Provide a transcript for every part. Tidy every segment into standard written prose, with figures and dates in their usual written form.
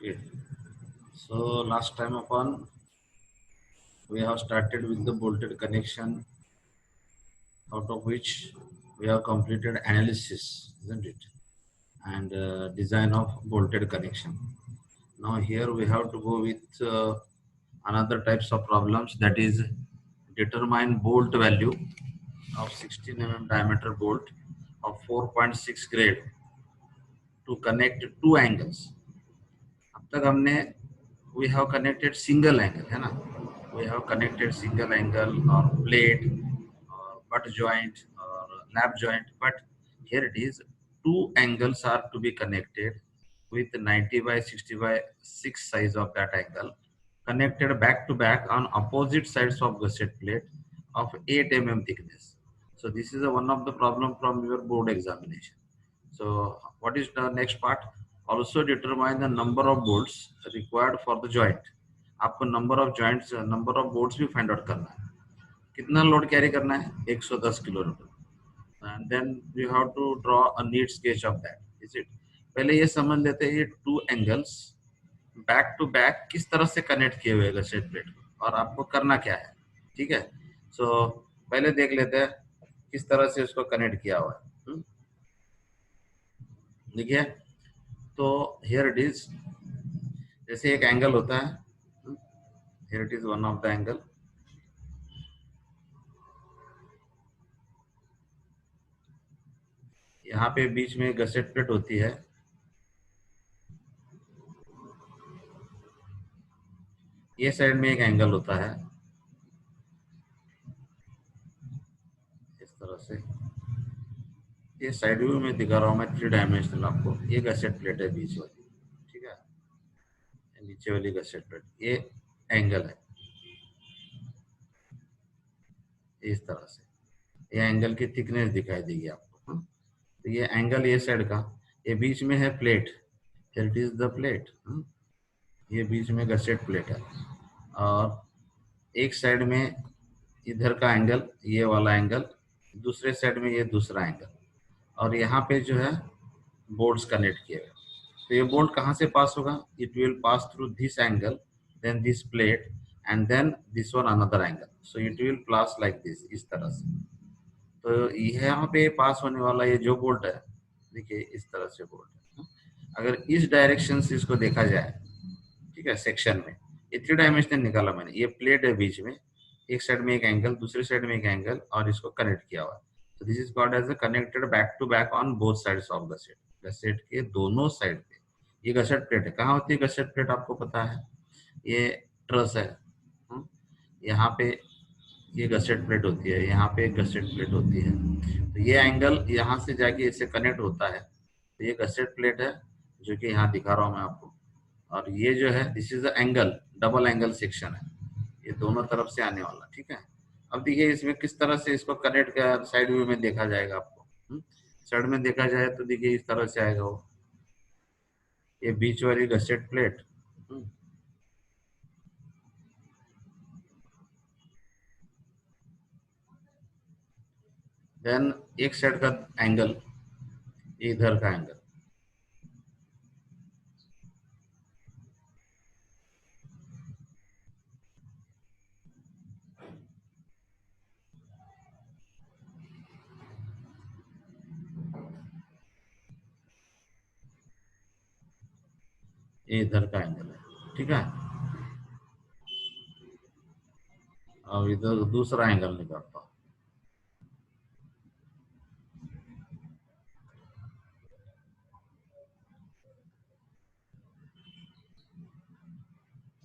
Okay. So last time upon we have started with the bolted connection, out of which we have completed analysis, isn't it? And design of bolted connection. Now here we have to go with another types of problems, that is determine bolt value of 16 mm diameter bolt of 4.6 grade to connect two angles. अब तक हमने we have connected single angle, है ना? We have connected single angle or plate or butt joint or lap joint, but here it is two angles are to be connected with 90 by 60 by 6 size of that angle, connected back to back on opposite sides of gusset plate of 8 mm thickness. So this is one of the problem from your board examination. So what is the next part? Also determine the number of bolts required for the joint. आपको number of joints, number of bolts भी find out करना है. कितना load carry करना है? 110 kilo load. And then you have to draw a neat sketch of that. Is it? पहले ये समझ लेते हैं ये two angles back to back किस तरह से कनेक्ट किए हुए गसेट प्लेट को और आपको करना क्या है. ठीक है. सो पहले देख लेते हैं किस तरह से उसको कनेक्ट किया हुआ है. देखिए तो हियर इट इज, जैसे एक एंगल होता है, here it is one of the angle. यहाँ पे बीच में गसेट प्लेट होती है. ये साइड में एक एंगल होता है इस तरह से. ये साइड व्यू में दिखा रहा हूँ मैं 3 डायमेंशनल आपको. ये गसेट प्लेट है बीच वाली, ठीक है, नीचे वाली गसेट प्लेट. ये एंगल है इस तरह से. ये एंगल की थिकनेस दिखाई देगी आपको. तो ये एंगल ये साइड का, ये बीच में है plate, here it is the plate. ये बीच में गसेट प्लेट है और एक साइड में इधर का एंगल, ये वाला एंगल, दूसरे साइड में ये दूसरा एंगल, और यहाँ पे जो है बोल्ट्स कनेक्ट किए हुए. तो ये बोल्ट कहाँ से पास होगा? It will pass through this angle, then this plate and then this one another angle. So it will pass like this, इस तरह से. तो यहाँ पे पास होने वाला ये जो बोल्ट है, देखिए इस तरह से बोल्ट है. अगर इस डायरेक्शन से इसको देखा जाए, ठीक है, सेक्शन में ये 3 डायमेंशनल निकाला मैंने. ये प्लेट है बीच में, एक साइड में एक एंगल, दूसरी साइड में एक एंगल, और इसको कनेक्ट किया हुआ है. तो this is called as a connected back to back on both sides of gusset. Gusset के दोनों साइड पे ये गसेट प्लेट है. कहाँ होती है गसेट प्लेट? आपको पता है, ये ट्रस है. यहाँ पे ये गसेट प्लेट होती है, यहाँ पे एक गसेट प्लेट होती है. तो ये एंगल यहाँ से जाके इससे कनेक्ट होता है. तो ये गसेट प्लेट है जो कि यहाँ दिखा रहा हूँ मैं आपको. और ये जो है this is the angle, double angle section है, ये दोनों तरफ से आने वाला. ठीक है. अब देखिए इसमें किस तरह से इसको कनेक्ट कर साइड व्यू में देखा जाएगा आपको. साइड में देखा जाए तो देखिए इस तरह से आएगा वो, ये बीच वाली गसेट प्लेट, देन एक साइड का एंगल, इधर का एंगल, ये इधर का एंगल है. ठीक है. अब इधर दूसरा एंगल निकालता हूँ.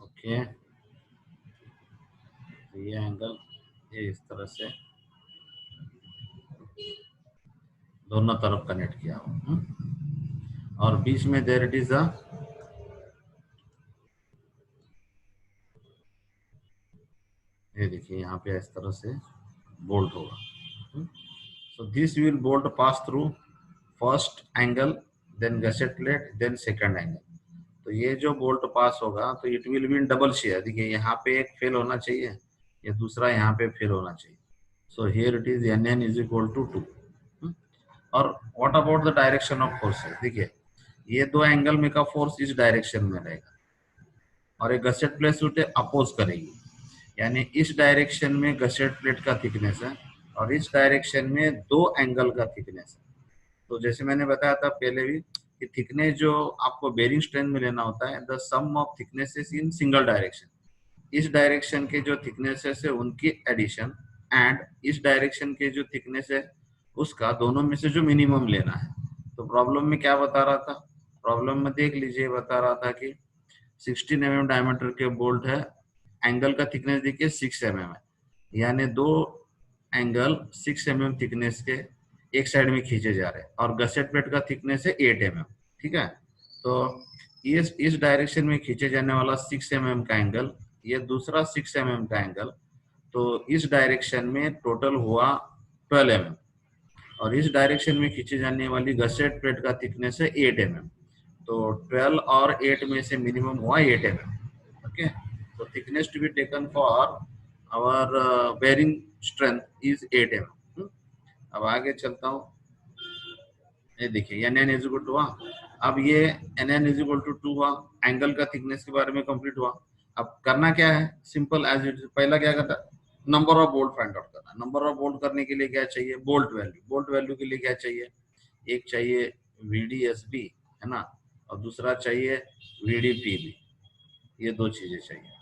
ओके. ये एंगल ये इस तरह से दोनों तरफ कनेक्ट किया हुआ. और बीच में देयर इट इज अ, ये देखिए यहाँ पे इस तरह से बोल्ट होगा. So this will bolt pass through first angle, then gusset plate, then second angle. तो ये जो बोल्ट पास होगा तो it will be in double shear. देखिए यहाँ पे एक फेल होना चाहिए, ये दूसरा यहाँ पे फेल होना चाहिए. So here it is N N is equal to 2. और what about the direction of forces? देखिए ये दो एंगल में का फोर्स इस डायरेक्शन में रहेगा और एक गसेट प्लेट उसे अपोज करेगी, यानी इस डायरेक्शन में गसेट प्लेट का थिकनेस है और इस डायरेक्शन में दो एंगल का थिकनेस है। तो जैसे मैंने बताया था पहले भी कि थिकनेस जो आपको बेरिंग स्ट्रेंथ में लेना होता है, the sum of thicknesses in single direction, इस डायरेक्शन के जो थिकनेसेस है उनकी एडिशन एंड इस डायरेक्शन के जो थिकनेस है उसका दोनों में से जो मिनिमम लेना है। तो प्रॉब्लम में क्या बता रहा था, प्रॉब्लम में देख लीजिए, बता रहा था कि 16 mm डायमीटर के बोल्ट है, एंगल का थिकनेस देखिए 6 mm है, यानी दो एंगल 6 mm थिकनेस के एक साइड में खींचे जा रहे हैं और गसेट प्लेट का थिकनेस है 8 mm। ठीक है, तो इस डायरेक्शन में खींचे जाने वाला 6 mm का एंगल, ये दूसरा 6 mm का एंगल, तो इस डायरेक्शन में टोटल हुआ 12 mm और इस डायरेक्शन में खींची जाने वाली गसेट प्लेट का थिकनेस है 8 mm। तो 12 और 8 में से मिनिमम हुआ 8 mm। ओके, तो thickness to be taken for our bearing strength is 8 mm। अब आगे चलता हूँ, ये देखिए N N is equal to हुआ, अब ये N N is equal to 2 हुआ, एंगल का थिकनेस के बारे में कंप्लीट हुआ। अब करना क्या है, सिंपल एज इट, पहला क्या करता है, number of bolt find out करना। नंबर ऑफ बोल्ट करने के लिए क्या चाहिए, बोल्ट वैल्यू, बोल्ट वैल्यू के लिए क्या चाहिए, एक चाहिए VDSB है ना, और दूसरा चाहिए VDPB, ये दो चीजें चाहिए।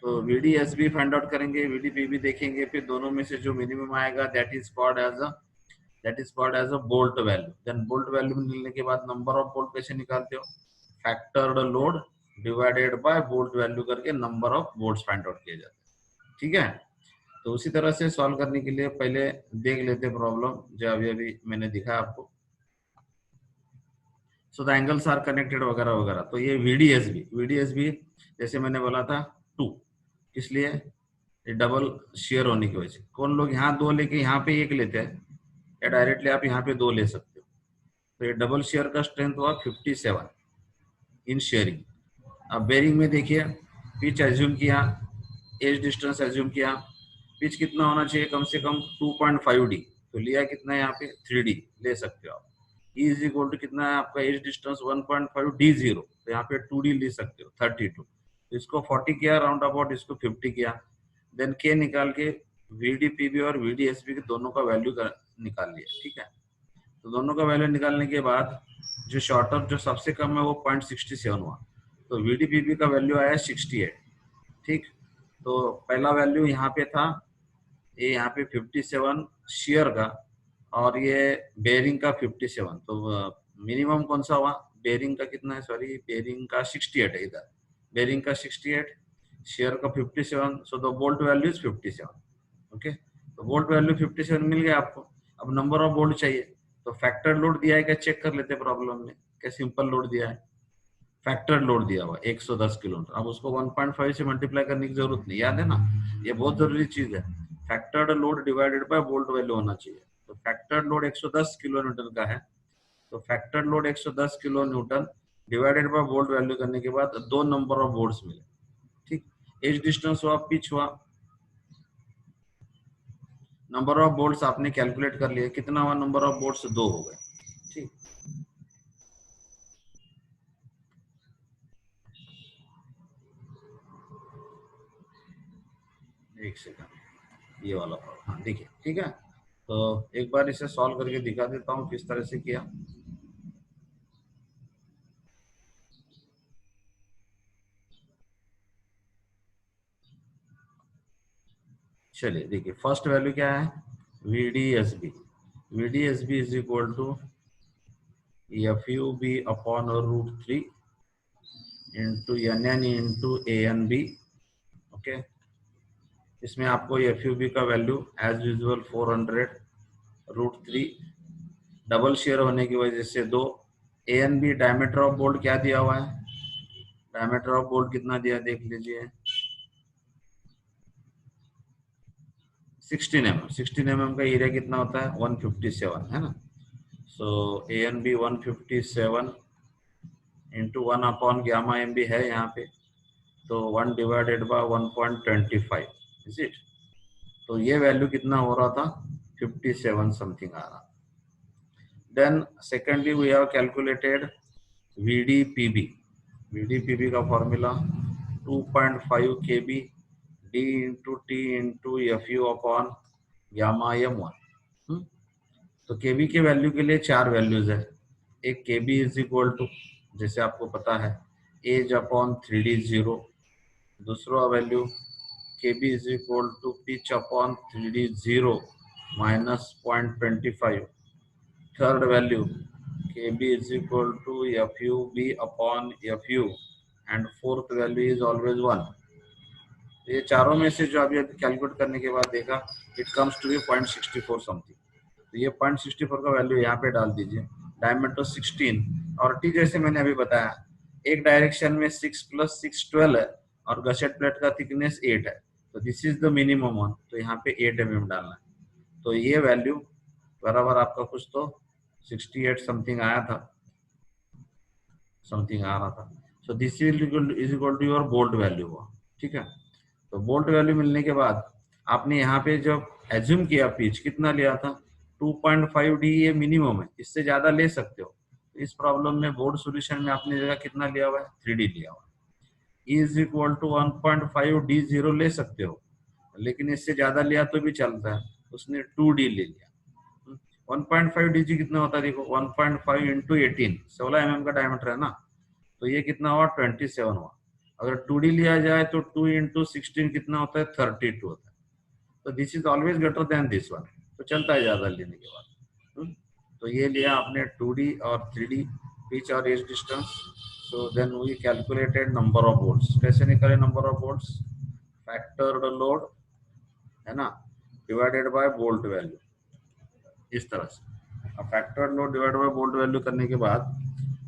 तो VDSB फाइंड आउट करेंगे, VDPB देखेंगे, फिर दोनों में से जो मिनिमम आएगा that is called as a bolt value. Then bolt value मिलने के बाद नंबर ऑफ बोल्ट कैसे निकालते हो, factored load divided by bolt value करके number of bolts find out किए जाते हैं। ठीक है, तो उसी तरह से सॉल्व करने के लिए पहले देख लेते प्रॉब्लम जो अभी अभी मैंने दिखाया आपको। So the angles are connected वगैरह वगैरह। तो ये VDSB जैसे मैंने बोला था 2, किस लिए, डबल शेयर होने की वजह से। कौन लोग यहाँ 2 लेके यहाँ पे 1 लेते हैं, या डायरेक्टली आप यहाँ पे 2 ले सकते हो। तो ये डबल शेयर का स्ट्रेंथ हुआ 57 इन शेयरिंग। अब बेरिंग में देखिए, पिच एज्यूम किया, एज डिस्टेंस एज्यूम किया, पिच कितना होना चाहिए, कम से कम 2.5D, तो लिया कितना है यहाँ पे 3D ले सकते हो आप। E इज इक्वल टू कितना है आपका, एज डिस्टेंस 1.5D0, तो यहाँ पे 2D ले सकते हो 32, तो इसको 40 किया राउंड अबाउट, इसको 50 किया, देन के निकाल के VDPB और VDSB के दोनों का वैल्यू निकाल लिया। ठीक है, तो दोनों का वैल्यू निकालने के बाद जो शॉर्टर जो सबसे कम है वो 0.67 हुआ, तो VDPB का वैल्यू आया 68। ठीक, तो पहला वैल्यू यहाँ पे था, ये यहाँ पे 57 शेयर का और ये बेरिंग का 57, तो मिनिमम कौन सा हुआ, बेरिंग का कितना है, सॉरी बेरिंग का 68 है इधर, बेरिंग का 68, शेयर का 57, so the bolt value is 57। Okay, तो बोल्ट वैल्यू 57 मिल गया आपको। अब नंबर ऑफ बोल्ट चाहिए, तो फैक्टर लोड दिया है क्या, चेक कर लेते प्रॉब्लम में, क्या सिंपल लोड दिया है, फैक्टर लोड दिया हुआ 110 किलोमीटर। अब उसको 1.5 से मल्टीप्लाई करने की जरूरत नहीं, याद है ना, ये बहुत जरूरी चीज है, factored load divided by bolt value होना चाहिए। तो फैक्टर्ड लोड 110 किलो न्यूटन का है, तो factored load 110 kilo Newton divided by bolt value करने के बाद दो नंबर ऑफ बोल्ट्स मिले। ठीक, एज डिस्टेंस हुआ, पिच हुआ, नंबर ऑफ बोल्ट्स आपने कैलकुलेट कर लिया, कितना हुआ नंबर ऑफ बोल्ट्स, 2 हो गए। ठीक, एक सेकंड, ये वाला प्रॉब्लम, हाँ देखिए, ठीक है, तो एक बार इसे सॉल्व करके दिखा देता हूँ किस तरह से किया। चलिए देखिए, फर्स्ट वैल्यू क्या है, VDSB, VDSB is equal to FUB upon √3 into NN into ANB। Okay, इसमें आपको FUB का value as usual 400, √3 double shear होने की वजह से 2, ANB डायमीटर ऑफ बोल्ट क्या दिया हुआ है, डायमीटर ऑफ बोल्ट कितना दिया देख लीजिए, 16 mm का एरिया कितना होता है, 157 है ना, सो ANB 157 into 1 upon gamma MB है यहाँ पे, तो 1 डिवाइडेड बाय 1.25 इज इट, तो ये वैल्यू कितना हो रहा था, 57 समथिंग आ रहा। Then secondly we have calculated VDPB, VDPB का formula 2.5 kb D into T into FU upon gamma M1। तो केबी के वैल्यू के लिए चार वैल्यूज है। एक केबी इज इक्वल टू, जैसे आपको पता है, एज अपॉन 3D0। दूसरा value KB is equal to pitch upon 3D0 minus 0.25। Third value KB is equal to FUB upon FU and fourth value is always 1। ये चारों में से जो अभी कैलकुलेट करने के बाद देखा, it comes to be 0.64 something. तो ये 0.64 का वैल्यू यहाँ पे डाल दीजिए। डायमीटर 16 और टी जैसे मैंने अभी बताया, एक डायरेक्शन में 6 + 6 12 है और गसेट प्लेट का थिकनेस 8 है। तो this is the minimum one, तो यहाँ पे 8 mm डालना है। तो ये वैल्यू बराबर आपका कुछ तो 68 समथिंग आया था, समथिंग आ रहा था। So this is equal to your bolt value हुआ। ठीक है, तो बोल्ट वैल्यू मिलने के बाद आपने यहाँ पे जब एज्यूम किया पिच कितना लिया था 2.5D, ये मिनिमम है, इससे ज्यादा ले सकते हो। इस प्रॉब्लम में बोर्ड सॉल्यूशन में आपने जगह कितना लिया हुआ है 3D लिया हुआ है। इज इक्वल टू 1.5D0 ले सकते हो, लेकिन इससे ज्यादा लिया तो भी चलता है, उसने 2D ले लिया। 1.5DG कितना होता है देखो, 1.5 इंटू 18, 16 mm का डायमीटर है ना, तो ये कितना हुआ 27 हुआ। अगर 2D लिया जाए तो 2 इंटू 16 कितना होता है 32 होता है। तो this is always greater than this one, तो चलता है ज्यादा लेने के बाद। तो ये लिया आपने 2D और 3D पिच और edge distance. So then we calculated number of bolts. कैसे निकाले number of bolts, factored load है ना, डिवाइडेड बाय बोल्ट वैल्यू, इस तरह से। अब factored load divided by bolt value करने के बाद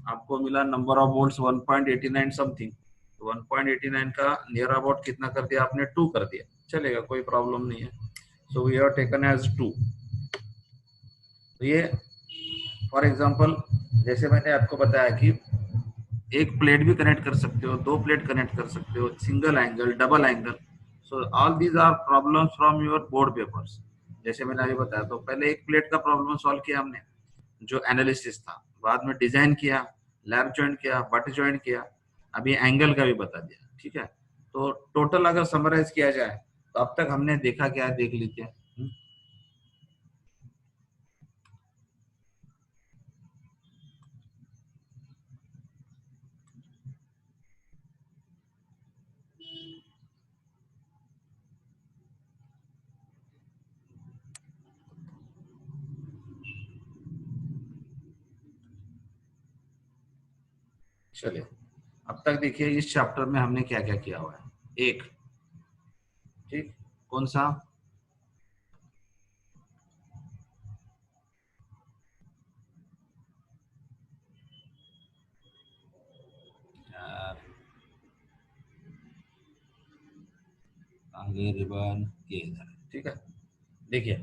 आपको मिला नंबर ऑफ बोल्ट्स 1.89 समथिंग। तो 1.89 का नियर अबाउट कितना कर दिया आपने, 2 कर दिया, चलेगा, कोई प्रॉब्लम नहीं है। So we have taken as 2। तो ये फॉर एग्जांपल, जैसे मैंने आपको बताया कि एक प्लेट भी कनेक्ट कर सकते हो, दो प्लेट कनेक्ट कर सकते हो, single angle, double angle. So all these are problems from your board papers. जैसे मैंने अभी बताया, तो पहले एक प्लेट का प्रॉब्लम सॉल्व किया हमने, जो एनालिसिस था, बाद में डिजाइन किया, लैब ज्वाइंट किया, बट ज्वाइंट किया, अभी एंगल का भी बता दिया। ठीक है, तो टोटल अगर समराइज किया जाए तो अब तक हमने देखा क्या है, देख लीजिए। चलिए, अब तक देखिए इस चैप्टर में हमने क्या क्या किया हुआ है। एक, ठीक, कौन सा, आगे रिबन ये इधर, ठीक है। देखिए,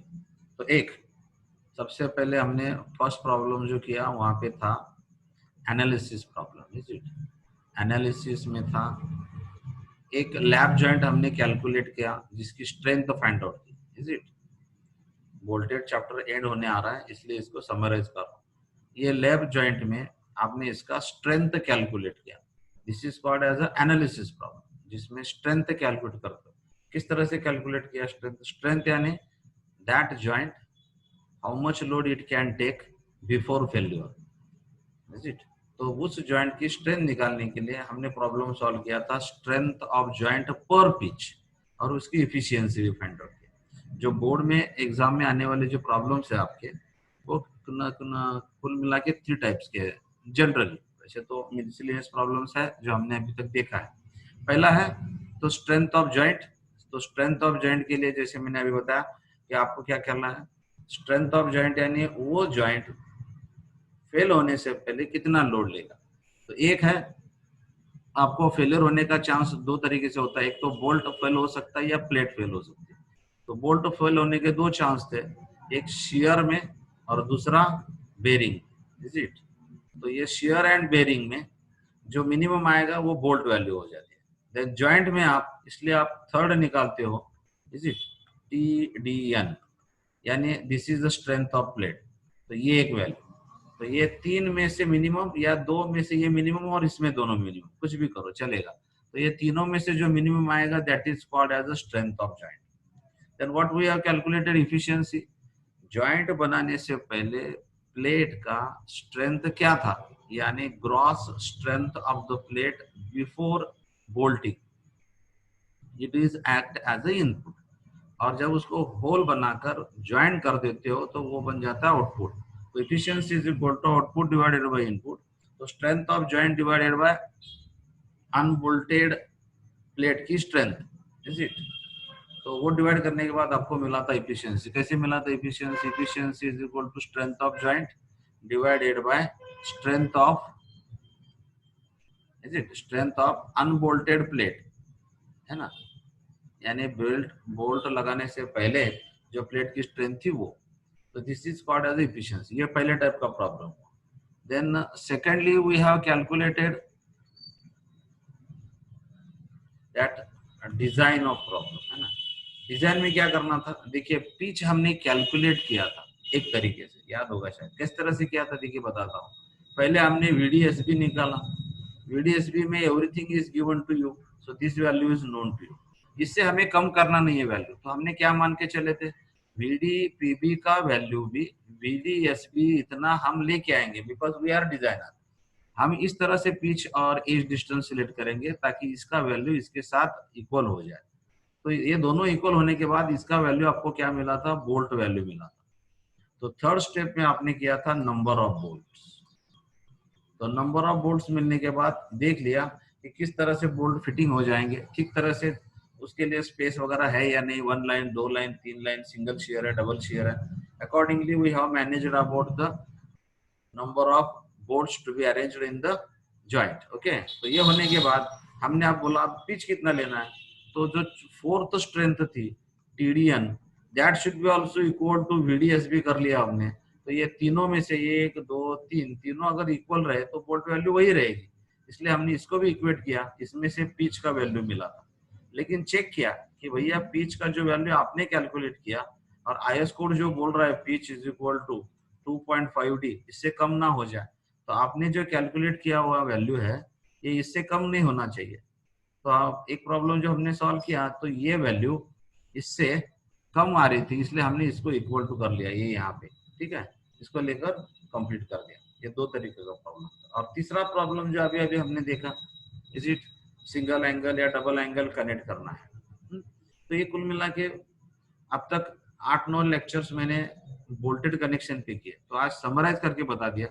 तो एक, सबसे पहले हमने फर्स्ट प्रॉब्लम जो किया वहां पे था analysis problem, is it. Analysis में था एक लैब जॉइंट हमने कैलकुलेट किया जिसकी स्ट्रेंथ फाइंड आउट की, is it. Voltage chapter and होने आ रहा है इसलिए इसको समराइज कर रहा हूँ। ये लैब जॉइंट में आपने इसका स्ट्रेंथ कैलकुलेट किया, this is called as a analysis problem, जिसमें स्ट्रेंथ कैलकुलेट करते हो। किस तरह से कैलकुलेट किया स्ट्रेंथ, स्ट्रेंथ यानी that joint how much load it can take before failure, is it. तो उस जॉइंट की स्ट्रेंथ निकालने के लिए हमने प्रॉब्लम सॉल्व किया था स्ट्रेंथ ऑफ जॉइंट पर पिच, और उसकी इफिशियंसी भी फाइंड आउट किया। जो बोर्ड में एग्जाम में आने वाले जो प्रॉब्लम्स है आपके, वो कुल मिला के 3 टाइप्स के हैं जनरली। वैसे तो मिसलेनियस प्रॉब्लम्स है जो हमने अभी तक देखा है। पहला है तो स्ट्रेंथ ऑफ जॉइंट। तो स्ट्रेंथ ऑफ जॉइंट के लिए जैसे मैंने अभी बताया कि आपको क्या करना है, स्ट्रेंथ ऑफ जॉइंट यानी वो जॉइंट फेल होने से पहले कितना लोड लेगा। तो एक है, आपको फेलियर होने का चांस दो तरीके से होता है, एक तो बोल्ट फेल हो सकता है या प्लेट फेल हो सकती है। तो बोल्ट फेल होने के दो चांस थे, एक शियर में और दूसरा बेरिंग, इज इट। तो ये शियर एंड बेरिंग में जो मिनिमम आएगा वो बोल्ट वैल्यू हो जाती है। देन जॉइंट में आप, इसलिए आप थर्ड निकालते हो, इज इट, TDN, यानी this is the strength of plate. तो ये एक वैल्यू। तो ये 3 में से मिनिमम या 2 में से ये मिनिमम और इसमें दोनों मिनिमम, कुछ भी करो चलेगा। तो ये तीनों में से जो मिनिमम आएगा that is called as the strength of joint. Then what we have calculated efficiency. Joint बनाने से पहले प्लेट का स्ट्रेंथ क्या था, यानी gross strength of the plate before bolting, it is act as a input. और जब उसको होल बनाकर ज्वाइन कर देते हो तो वो बन जाता है आउटपुट। तो efficiency is equal to output divided by input. तो strength of joint divided by unbolted plate की स्ट्रेंथ इज इट। तो वो डिवाइड करने के बाद आपको मिला था एफिशिएंसी। कैसे मिला था efficiency? Efficiency is equal to strength of joint divided by strength of is it strength of unbolted plate, है ना, यानी बोल्ट लगाने से पहले जो प्लेट की स्ट्रेंथ थी वो। तो this is called as efficiency. ये पहले टाइप का प्रॉब्लम। Then secondly we have calculated that design of problem, है ना। डिजाइन में क्या करना था, देखिए पिच हमने कैलकुलेट किया था एक तरीके से, याद होगा शायद। किस तरह से किया था देखिए बताता हूँ। पहले हमने VDSB निकाला। VDSB में everything is given to you, so this value is known to you. इससे हमें कम करना नहीं है वैल्यू, तो हमने क्या मान के चले थे, VDPB का वैल्यू भी VDSB इतना हम लेके आएंगे, बिकॉज वी आर डिजाइनर। हम इस तरह से पिच और एज डिस्टेंस सिलेक्ट करेंगे ताकि इसका वैल्यू इसके साथ इक्वल हो जाए। तो ये दोनों इक्वल होने के बाद इसका वैल्यू आपको क्या मिला था, बोल्ट वैल्यू मिला था। तो थर्ड स्टेप में आपने किया था नंबर ऑफ बोल्ट्स। तो नंबर ऑफ बोल्ट्स मिलने के बाद देख लिया कि किस तरह से बोल्ट फिटिंग हो जाएंगे ठीक तरह से, उसके लिए स्पेस वगैरह है या नहीं, 1 line 2 line 3 line, single share है डबल शेयर है। Accordingly we have managed about the number of bolts to be arranged in the joint. Okay, तो ये होने के बाद हमने आप बोला पिच कितना लेना है, तो जो फोर्थ स्ट्रेंथ थी TDN that should be also equal to VDSB कर लिया हमने। तो ये तीनों में से 1 2 3 तीनों अगर इक्वल रहे तो बोल्ट वैल्यू वही रहेगी, इसलिए हमने इसको भी इक्वेट किया। इसमें से पिच का वैल्यू मिला था, लेकिन चेक किया कि भैया पिच का जो वैल्यू आपने कैलकुलेट किया और IS कोड जो बोल रहा है pitch is equal to 2.5D, इससे कम ना हो जाए। तो आपने जो कैलकुलेट किया हुआ वैल्यू है ये इससे कम नहीं होना चाहिए। तो आप एक प्रॉब्लम जो हमने सॉल्व किया तो ये वैल्यू इससे कम आ रही थी, इसलिए हमने इसको इक्वल टू कर लिया, ये यहाँ पे, ठीक है, इसको लेकर कंप्लीट कर दिया। ये दो तरीके का प्रॉब्लम। और तीसरा प्रॉब्लम जो अभी अभी हमने देखा, इज इट सिंगल एंगल या डबल एंगल कनेक्ट करना है। तो ये कुल मिला के अब तक 8-9 लेक्चर्स मैंने बोल्टेड कनेक्शन पे किए। तो आज समराइज करके बता दिया